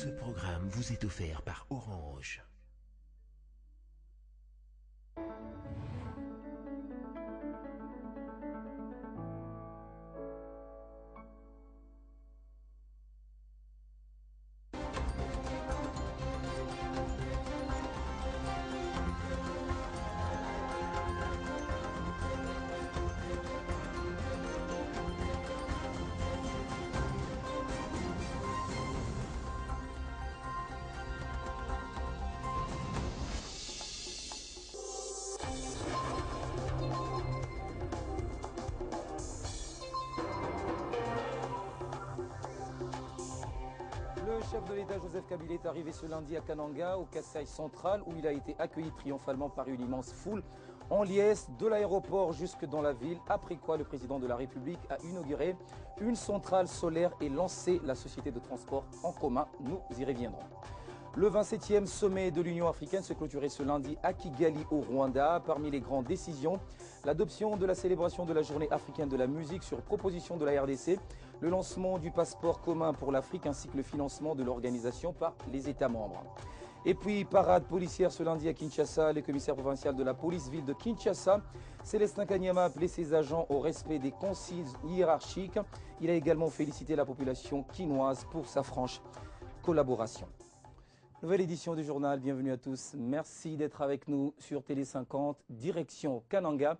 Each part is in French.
Ce programme vous est offert par Orange. Le chef de l'État Joseph Kabila est arrivé ce lundi à Kananga, au Kasaï central, où il a été accueilli triomphalement par une immense foule en liesse de l'aéroport jusque dans la ville, après quoi le président de la République a inauguré une centrale solaire et lancé la société de transport en commun. Nous y reviendrons. Le 27e sommet de l'Union africaine se clôturait ce lundi à Kigali au Rwanda. Parmi les grandes décisions, l'adoption de la célébration de la journée africaine de la musique sur proposition de la RDC, le lancement du passeport commun pour l'Afrique ainsi que le financement de l'organisation par les États membres. Et puis, parade policière ce lundi à Kinshasa, le commissaire provincial de la police-ville de Kinshasa, Célestin Kanyama, a appelé ses agents au respect des consignes hiérarchiques. Il a également félicité la population quinoise pour sa franche collaboration. Nouvelle édition du journal, bienvenue à tous. Merci d'être avec nous sur Télé 50, direction Kananga,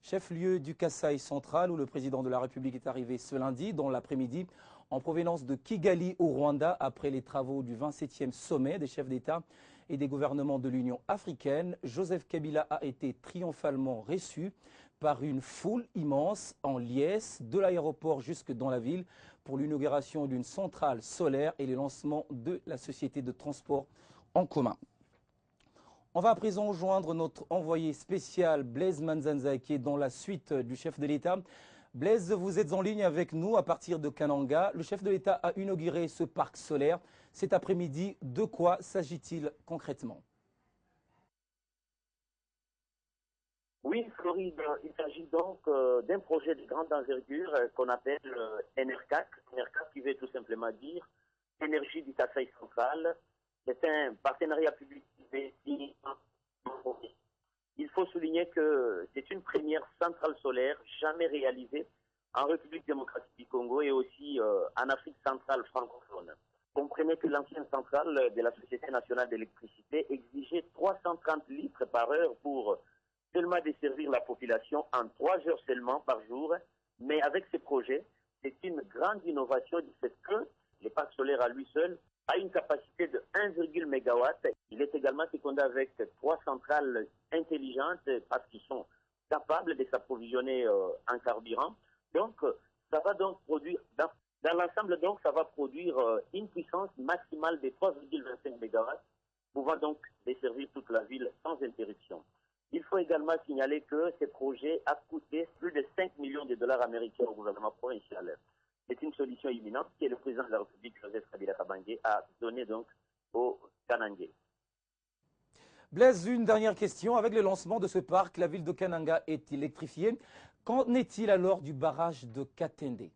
chef-lieu du Kasaï central où le président de la République est arrivé ce lundi dans l'après-midi en provenance de Kigali au Rwanda après les travaux du 27e sommet des chefs d'État et des gouvernements de l'Union africaine. Joseph Kabila a été triomphalement reçu par une foule immense en liesse de l'aéroport jusque dans la ville pour l'inauguration d'une centrale solaire et le lancement de la société de transport en commun. On va à présent joindre notre envoyé spécial Blaise Manzanza qui est dans la suite du chef de l'État. Blaise, vous êtes en ligne avec nous à partir de Kananga. Le chef de l'État a inauguré ce parc solaire cet après-midi. De quoi s'agit-il concrètement ? Oui, Floride, il s'agit donc d'un projet de grande envergure qu'on appelle NRCAC. NRCAC qui veut tout simplement dire Énergie du Kasaï central. C'est un partenariat public-privé signé. Il faut souligner que c'est une première centrale solaire jamais réalisée en République démocratique du Congo et aussi en Afrique centrale francophone. Comprenez que l'ancienne centrale de la Société nationale d'électricité exigeait 330 litres par heure pour seulement desservir la population en 3 heures seulement par jour. Mais avec ce projet, c'est une grande innovation du fait que le parc solaire à lui seul a une capacité de 1,1 MW. Il est également fécondé avec 3 centrales intelligentes parce qu'ils sont capables de s'approvisionner en carburant. Donc, ça va donc produire, dans l'ensemble, donc, ça va produire une puissance maximale de 3,25 MW, pouvant donc desservir toute la ville sans interruption. Il faut également signaler que ce projet a coûté plus de 5 millions de dollars américains au gouvernement provincial. C'est une solution imminente que le président de la République, Joseph Kabila Kabange, a donnée donc au Kanangais. Blaise, une dernière question. Avec le lancement de ce parc, la ville de Kananga est électrifiée. Qu'en est-il alors du barrage de Katende ?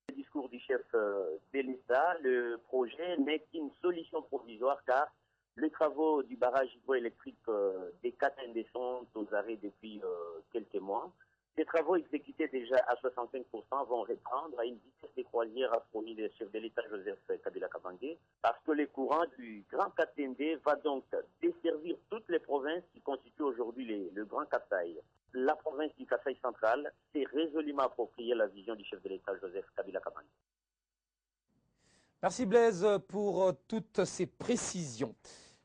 Le discours du chef de l'État, le projet n'est qu'une solution provisoire car les travaux du barrage hydroélectrique des Katende sont aux arrêts depuis quelques mois. Ces travaux exécutés déjà à 65% vont reprendre à une vitesse de croisière, a promis le chef de l'État Joseph Kabila Kabange, parce que le courant du Grand Katende va donc desservir toutes les provinces qui constituent aujourd'hui le Grand Kasaï. La province du Kasaï central s'est résolument appropriée la vision du chef de l'État Joseph Kabila Kabange. Merci Blaise pour toutes ces précisions.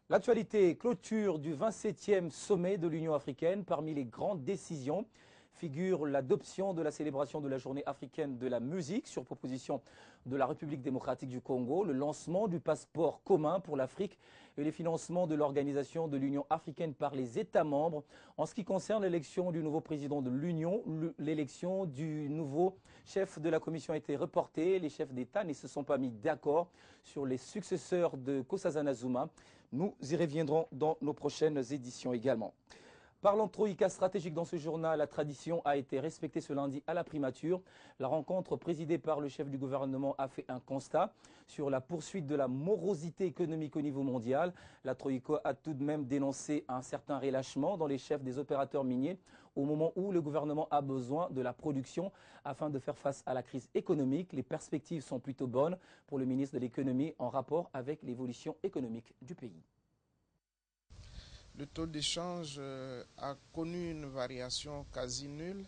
L'actualité, clôture du 27e sommet de l'Union africaine. Parmi les grandes décisions figure l'adoption de la célébration de la journée africaine de la musique sur proposition de la République démocratique du Congo, le lancement du passeport commun pour l'Afrique et les financements de l'organisation de l'Union africaine par les États membres. En ce qui concerne l'élection du nouveau président de l'Union, l'élection du nouveau chef de la Commission a été reportée. Les chefs d'État ne se sont pas mis d'accord sur les successeurs de Nkosazana Zuma. Nous y reviendrons dans nos prochaines éditions également. Parlant de troïka stratégique dans ce journal, la tradition a été respectée ce lundi à la primature. La rencontre présidée par le chef du gouvernement a fait un constat sur la poursuite de la morosité économique au niveau mondial. La troïka a tout de même dénoncé un certain relâchement dans les chefs des opérateurs miniers au moment où le gouvernement a besoin de la production afin de faire face à la crise économique. Les perspectives sont plutôt bonnes pour le ministre de l'économie en rapport avec l'évolution économique du pays. Le taux d'échange a connu une variation quasi nulle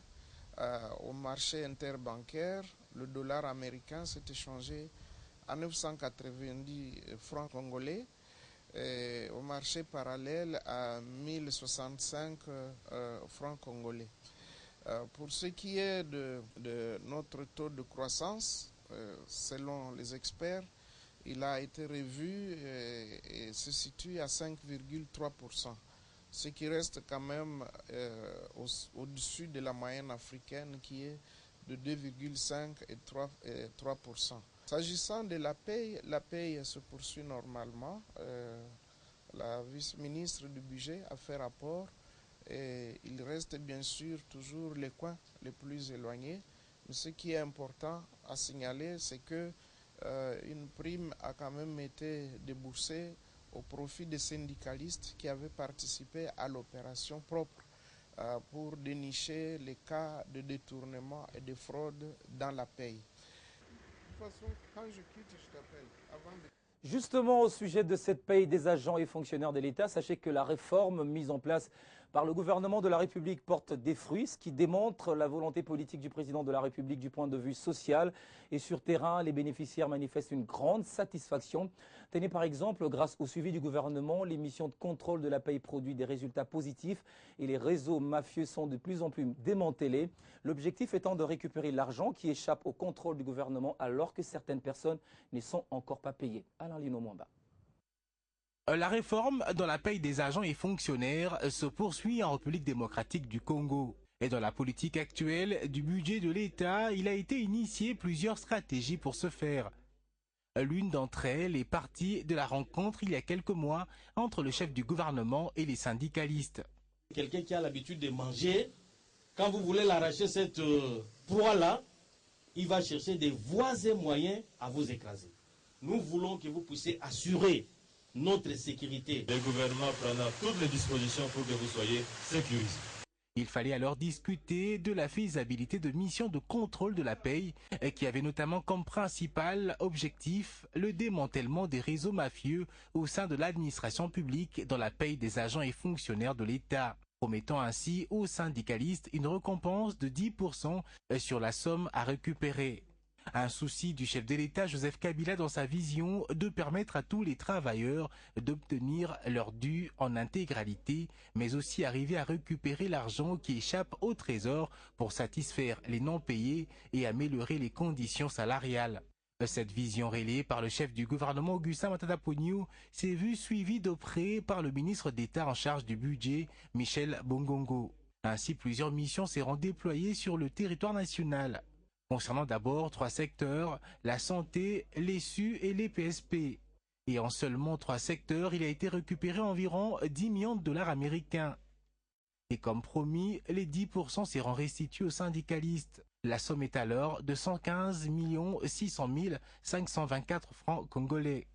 au marché interbancaire. Le dollar américain s'est échangé à 990 francs congolais et au marché parallèle à 1065 francs congolais. Pour ce qui est de notre taux de croissance, selon les experts, il a été revu et se situe à 5,3%, ce qui reste quand même au-dessus de la moyenne africaine qui est de 2,5 et 3%. S'agissant de la paye se poursuit normalement. La vice-ministre du budget a fait rapport et il reste bien sûr toujours les coins les plus éloignés. Mais ce qui est important à signaler, c'est que une prime a quand même été déboursée au profit des syndicalistes qui avaient participé à l'opération propre pour dénicher les cas de détournement et de fraude dans la paye. De toute façon, quand je quitte, je t'appelle. Justement, au sujet de cette paye des agents et fonctionnaires de l'État, sachez que la réforme mise en place par le gouvernement de la République porte des fruits, ce qui démontre la volonté politique du président de la République du point de vue social. Et sur terrain, les bénéficiaires manifestent une grande satisfaction. Tenez par exemple, grâce au suivi du gouvernement, les missions de contrôle de la paye produit des résultats positifs et les réseaux mafieux sont de plus en plus démantelés. L'objectif étant de récupérer l'argent qui échappe au contrôle du gouvernement alors que certaines personnes ne sont encore pas payées. Alain Lino Mwamba. La réforme dans la paye des agents et fonctionnaires se poursuit en République démocratique du Congo. Et dans la politique actuelle du budget de l'État, il a été initié plusieurs stratégies pour ce faire. L'une d'entre elles est partie de la rencontre il y a quelques mois entre le chef du gouvernement et les syndicalistes. Quelqu'un qui a l'habitude de manger, quand vous voulez l'arracher cette proie-là, il va chercher des voies et moyens à vous écraser. Nous voulons que vous puissiez assurer notre sécurité. Le gouvernement prendra toutes les dispositions pour que vous soyez sécurisés. Il fallait alors discuter de la faisabilité de missions de contrôle de la paye qui avait notamment comme principal objectif le démantèlement des réseaux mafieux au sein de l'administration publique dans la paye des agents et fonctionnaires de l'État, promettant ainsi aux syndicalistes une récompense de 10% sur la somme à récupérer. Un souci du chef de l'État Joseph Kabila dans sa vision de permettre à tous les travailleurs d'obtenir leur dû en intégralité, mais aussi arriver à récupérer l'argent qui échappe au trésor pour satisfaire les non-payés et améliorer les conditions salariales. Cette vision relayée par le chef du gouvernement Augustin Matata Ponyo s'est vue suivie de près par le ministre d'État en charge du budget Michel Bongongo. Ainsi, plusieurs missions seront déployées sur le territoire national. Concernant d'abord 3 secteurs, la santé, les SU et les PSP. Et en seulement 3 secteurs, il a été récupéré environ 10 millions de dollars américains. Et comme promis, les 10% seront restitués aux syndicalistes. La somme est alors de 115 600 524 francs congolais.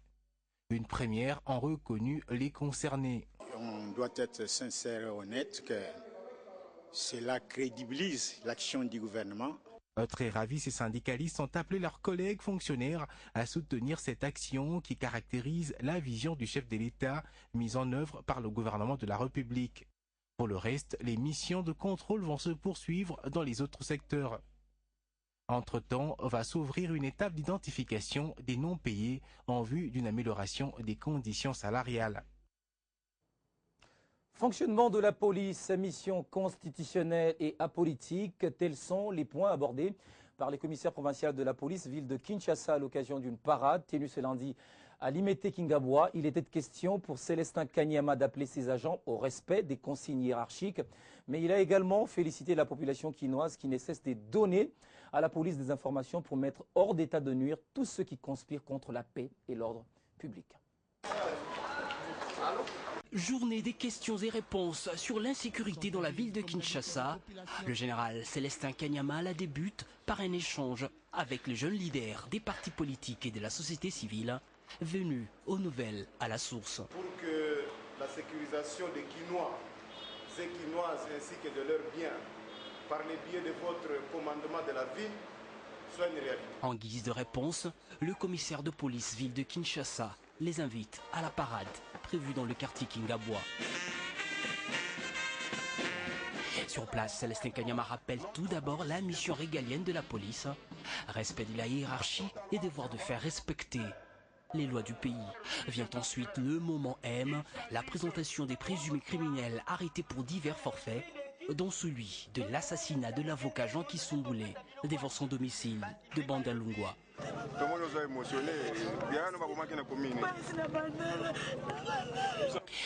Une première en reconnu les concernés. On doit être sincère et honnête que cela crédibilise l'action du gouvernement. Très ravis, ces syndicalistes ont appelé leurs collègues fonctionnaires à soutenir cette action qui caractérise la vision du chef de l'État mise en œuvre par le gouvernement de la République. Pour le reste, les missions de contrôle vont se poursuivre dans les autres secteurs. Entre-temps, va s'ouvrir une étape d'identification des non-payés en vue d'une amélioration des conditions salariales. Fonctionnement de la police, mission constitutionnelle et apolitique, tels sont les points abordés par les commissaires provinciaux de la police ville de Kinshasa à l'occasion d'une parade tenue ce lundi à Limete Kingabwa. Il était question pour Célestin Kanyama d'appeler ses agents au respect des consignes hiérarchiques, mais il a également félicité la population quinoise qui ne cesse de donner à la police des informations pour mettre hors d'état de nuire tous ceux qui conspirent contre la paix et l'ordre public. Journée des questions et réponses sur l'insécurité dans la ville de Kinshasa. Le général Célestin Kanyama la débute par un échange avec les jeunes leaders des partis politiques et de la société civile venus aux nouvelles à la source. Pour que la sécurisation des Kinois et Kinoises ainsi que de leurs biens par le biais de votre commandement de la ville soit une réalité. En guise de réponse, le commissaire de police ville de Kinshasa les invite à la parade prévue dans le quartier Kingabwa. Sur place, Célestin Kanyama rappelle tout d'abord la mission régalienne de la police, respect de la hiérarchie et devoir de faire respecter les lois du pays. Vient ensuite le moment M, la présentation des présumés criminels arrêtés pour divers forfaits, dont celui de l'assassinat de l'avocat Jean Kisumboulé devant son domicile de Bandalungwa.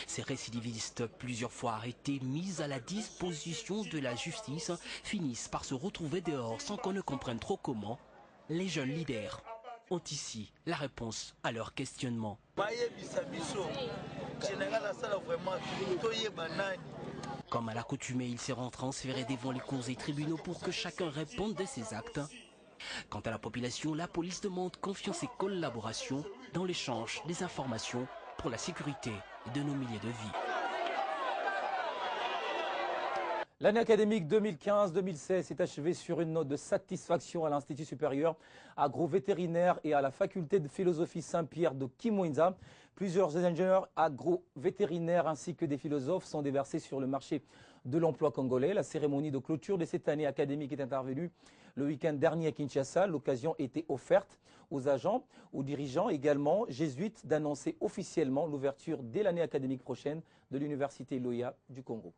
Ces récidivistes, plusieurs fois arrêtés, mis à la disposition de la justice, finissent par se retrouver dehors sans qu'on ne comprenne trop comment. Les jeunes leaders ont ici la réponse à leur questionnement. Comme à l'accoutumée, ils seront transférés devant les cours et tribunaux pour que chacun réponde de ses actes. Quant à la population, la police demande confiance et collaboration dans l'échange des informations pour la sécurité de nos milliers de vies. L'année académique 2015-2016 s'est achevée sur une note de satisfaction à l'Institut supérieur agro-vétérinaire et à la faculté de philosophie Saint-Pierre de Kimwenza. Plusieurs ingénieurs agro-vétérinaires ainsi que des philosophes sont déversés sur le marché de l'emploi congolais. La cérémonie de clôture de cette année académique est intervenue le week-end dernier à Kinshasa. L'occasion était offerte aux agents, aux dirigeants également jésuites d'annoncer officiellement l'ouverture dès l'année académique prochaine de l'Université Loya du Congo.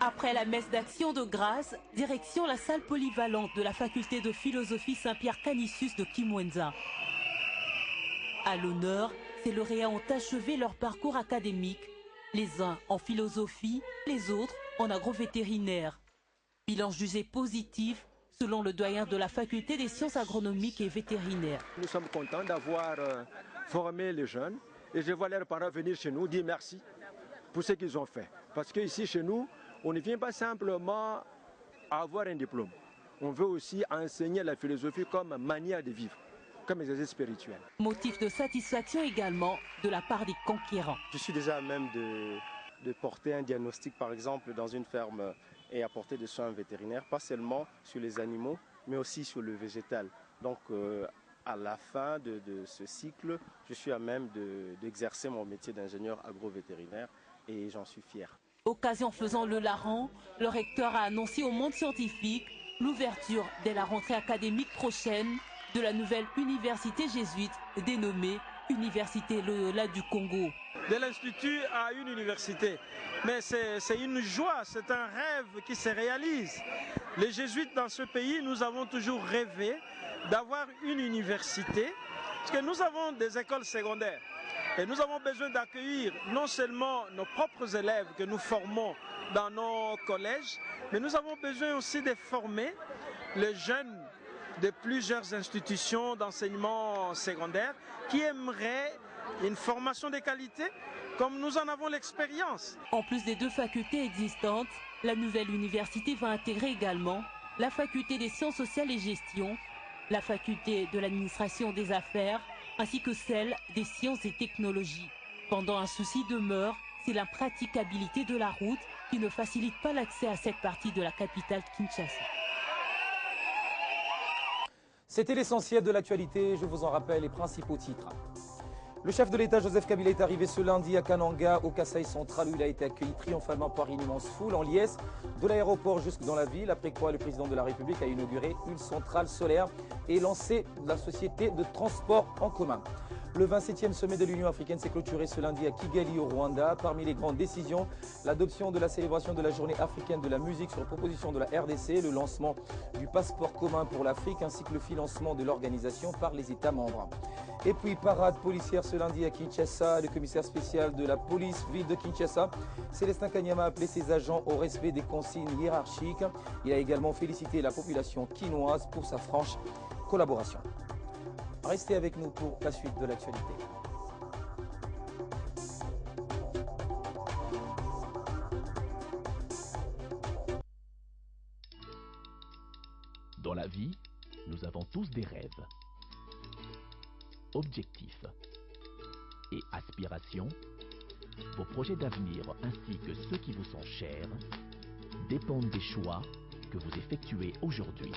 Après la messe d'action de grâce, direction la salle polyvalente de la faculté de philosophie Saint-Pierre Canisius de Kimwenza. À l'honneur, ces lauréats ont achevé leur parcours académique, les uns en philosophie, les autres en agrovétérinaire. Bilan jugé positif selon le doyen de la faculté des sciences agronomiques et vétérinaires. Nous sommes contents d'avoir formé les jeunes et je vois leurs parents venir chez nous dire merci pour ce qu'ils ont fait. Parce qu'ici chez nous, on ne vient pas simplement avoir un diplôme. On veut aussi enseigner la philosophie comme manière de vivre, comme exercice spirituel. Motif de satisfaction également de la part des conquérants. Je suis déjà à même de porter un diagnostic par exemple dans une ferme et apporter des soins vétérinaires, pas seulement sur les animaux, mais aussi sur le végétal. Donc à la fin de ce cycle, je suis à même d'exercer mon métier d'ingénieur agro-vétérinaire et j'en suis fier. Occasion faisant le larron, le recteur a annoncé au monde scientifique l'ouverture dès la rentrée académique prochaine de la nouvelle université jésuite dénommée Université Loyola du Congo. De l'Institut à une université. Mais c'est une joie, c'est un rêve qui se réalise. Les jésuites dans ce pays, nous avons toujours rêvé d'avoir une université, parce que nous avons des écoles secondaires. Et nous avons besoin d'accueillir non seulement nos propres élèves que nous formons dans nos collèges, mais nous avons besoin aussi de former les jeunes de plusieurs institutions d'enseignement secondaire qui aimeraient une formation de qualité comme nous en avons l'expérience. En plus des deux facultés existantes, la nouvelle université va intégrer également la faculté des sciences sociales et gestion, la faculté de l'administration des affaires, ainsi que celle des sciences et technologies. Pendant un souci demeure, c'est l'impraticabilité de la route qui ne facilite pas l'accès à cette partie de la capitale Kinshasa. C'était l'essentiel de l'actualité, je vous en rappelle les principaux titres. Le chef de l'État Joseph Kabila est arrivé ce lundi à Kananga, au Kasaï central, où il a été accueilli triomphalement par une immense foule en liesse de l'aéroport jusque dans la ville, après quoi le président de la République a inauguré une centrale solaire et lancé la société de transport en commun. Le 27e sommet de l'Union africaine s'est clôturé ce lundi à Kigali au Rwanda. Parmi les grandes décisions, l'adoption de la célébration de la journée africaine de la musique sur proposition de la RDC, le lancement du passeport commun pour l'Afrique ainsi que le financement de l'organisation par les États membres. Et puis parade policière ce lundi à Kinshasa, le commissaire spécial de la police ville de Kinshasa, Célestin Kanyama, a appelé ses agents au respect des consignes hiérarchiques. Il a également félicité la population quinoise pour sa franche collaboration. Restez avec nous pour la suite de l'actualité. objectifs et aspirations, vos projets d'avenir ainsi que ceux qui vous sont chers dépendent des choix que vous effectuez aujourd'hui.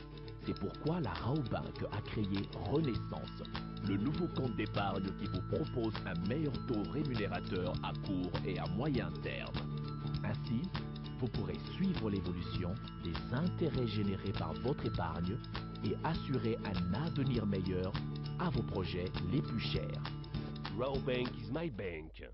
C'est pourquoi la Rabobank a créé Renaissance, le nouveau compte d'épargne qui vous propose un meilleur taux rémunérateur à court et à moyen terme. Ainsi, vous pourrez suivre l'évolution des intérêts générés par votre épargne et assurer un avenir meilleur à vos projets les plus chers. Rabobank is my bank.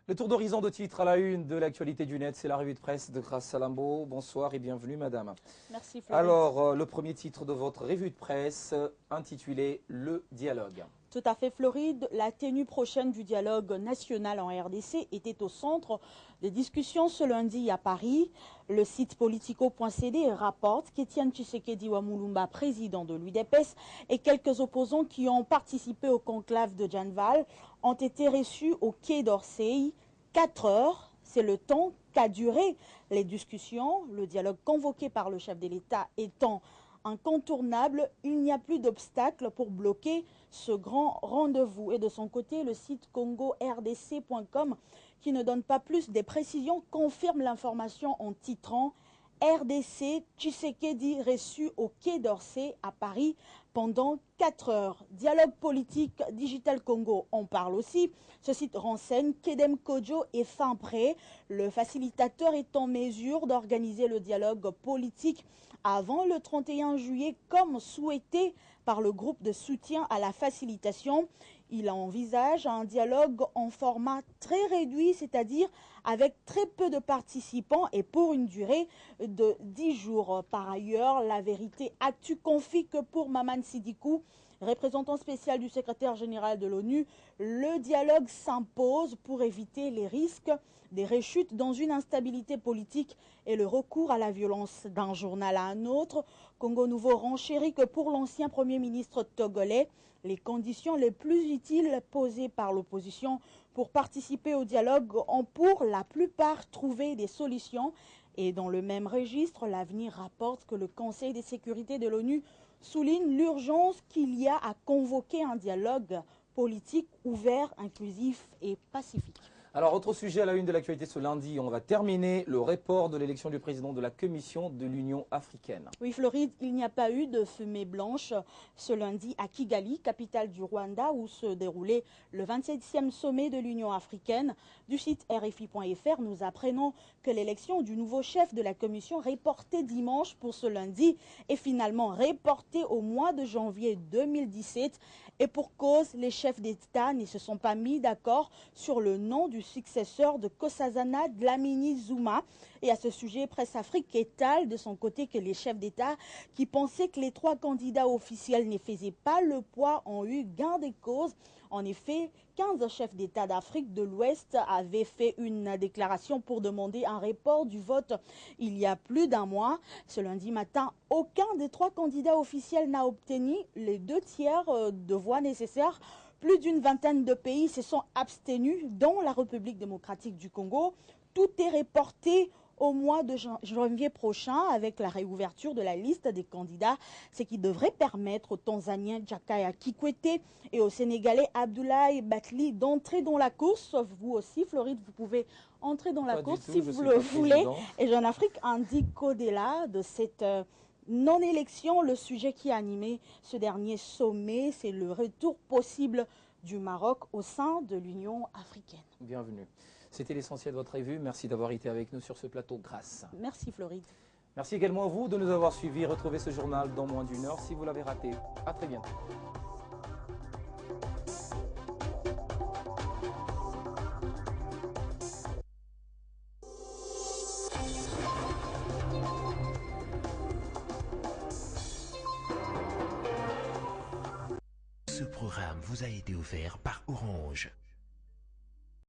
Le tour d'horizon de titres à la une de l'actualité du net, c'est la revue de presse de Grace Salambo. Bonsoir et bienvenue madame. Merci Floride. Alors, le premier titre de votre revue de presse intitulé « Le dialogue ». Tout à fait Floride, la tenue prochaine du dialogue national en RDC était au centre des discussions ce lundi à Paris. Le site politico.cd rapporte qu'Étienne Tshisekedi Wamulumba, président de l'UDPS, et quelques opposants qui ont participé au conclave de Janval ont été reçus au Quai d'Orsay. 4 heures, c'est le temps qu'a duré les discussions. Le dialogue convoqué par le chef de l'État étant incontournable, il n'y a plus d'obstacle pour bloquer ce grand rendez-vous. Et de son côté, le site congordc.com, qui ne donne pas plus des précisions, confirme l'information en titrant RDC Tshisekedi reçu au Quai d'Orsay à Paris pendant 4 heures. Dialogue politique Digital Congo, on parle aussi. Ce site renseigne qu'Edem Kodjo est fin prêt. Le facilitateur est en mesure d'organiser le dialogue politique avant le 31 juillet, comme souhaité par le groupe de soutien à la facilitation. Il envisage un dialogue en format très réduit, c'est-à-dire avec très peu de participants et pour une durée de 10 jours. Par ailleurs, la vérité actu confie que pour Maman Sidikou, représentant spécial du secrétaire général de l'ONU, le dialogue s'impose pour éviter les risques des rechutes dans une instabilité politique et le recours à la violence. D'un journal à un autre, Congo Nouveau renchérit que pour l'ancien Premier ministre togolais, les conditions les plus utiles posées par l'opposition pour participer au dialogue ont pour la plupart trouvé des solutions. Et dans le même registre, l'Avenir rapporte que le Conseil de sécurité de l'ONU souligne l'urgence qu'il y a à convoquer un dialogue politique ouvert, inclusif et pacifique. Alors, autre sujet à la une de l'actualité ce lundi, on va terminer le report de l'élection du président de la Commission de l'Union africaine. Oui, Floride, il n'y a pas eu de fumée blanche ce lundi à Kigali, capitale du Rwanda, où se déroulait le 27e sommet de l'Union africaine. Du site RFI.fr, nous apprenons que l'élection du nouveau chef de la Commission, reportée dimanche pour ce lundi, est finalement reportée au mois de janvier 2017. Et pour cause, les chefs d'État ne se sont pas mis d'accord sur le nom du successeur de Nkosazana Dlamini Zuma. Et à ce sujet, Presse Afrique étale de son côté que les chefs d'État qui pensaient que les 3 candidats officiels ne faisaient pas le poids ont eu gain de cause. En effet, 15 chefs d'État d'Afrique de l'Ouest avaient fait une déclaration pour demander un report du vote il y a plus d'un mois. Ce lundi matin, aucun des 3 candidats officiels n'a obtenu les 2 tiers de voix nécessaires. Plus d'une vingtaine de pays se sont abstenus, dont la République démocratique du Congo. Tout est reporté au mois de janvier prochain avec la réouverture de la liste des candidats, ce qui devrait permettre aux Tanzaniens Jakaya Kikwete et aux Sénégalais Abdoulaye Batli d'entrer dans la course. Vous aussi, Floride, vous pouvez entrer dans la course si vous le voulez. Et Jeune Afrique indique qu'au-delà de cette non-élection, le sujet qui a animé ce dernier sommet, c'est le retour possible du Maroc au sein de l'Union africaine. Bienvenue. C'était l'essentiel de votre revue. Merci d'avoir été avec nous sur ce plateau Grasse. Merci Floride. Merci également à vous de nous avoir suivis. Retrouvez ce journal dans moins d'1 heure si vous l'avez raté. À très bientôt. Ce programme vous a été offert par Orange.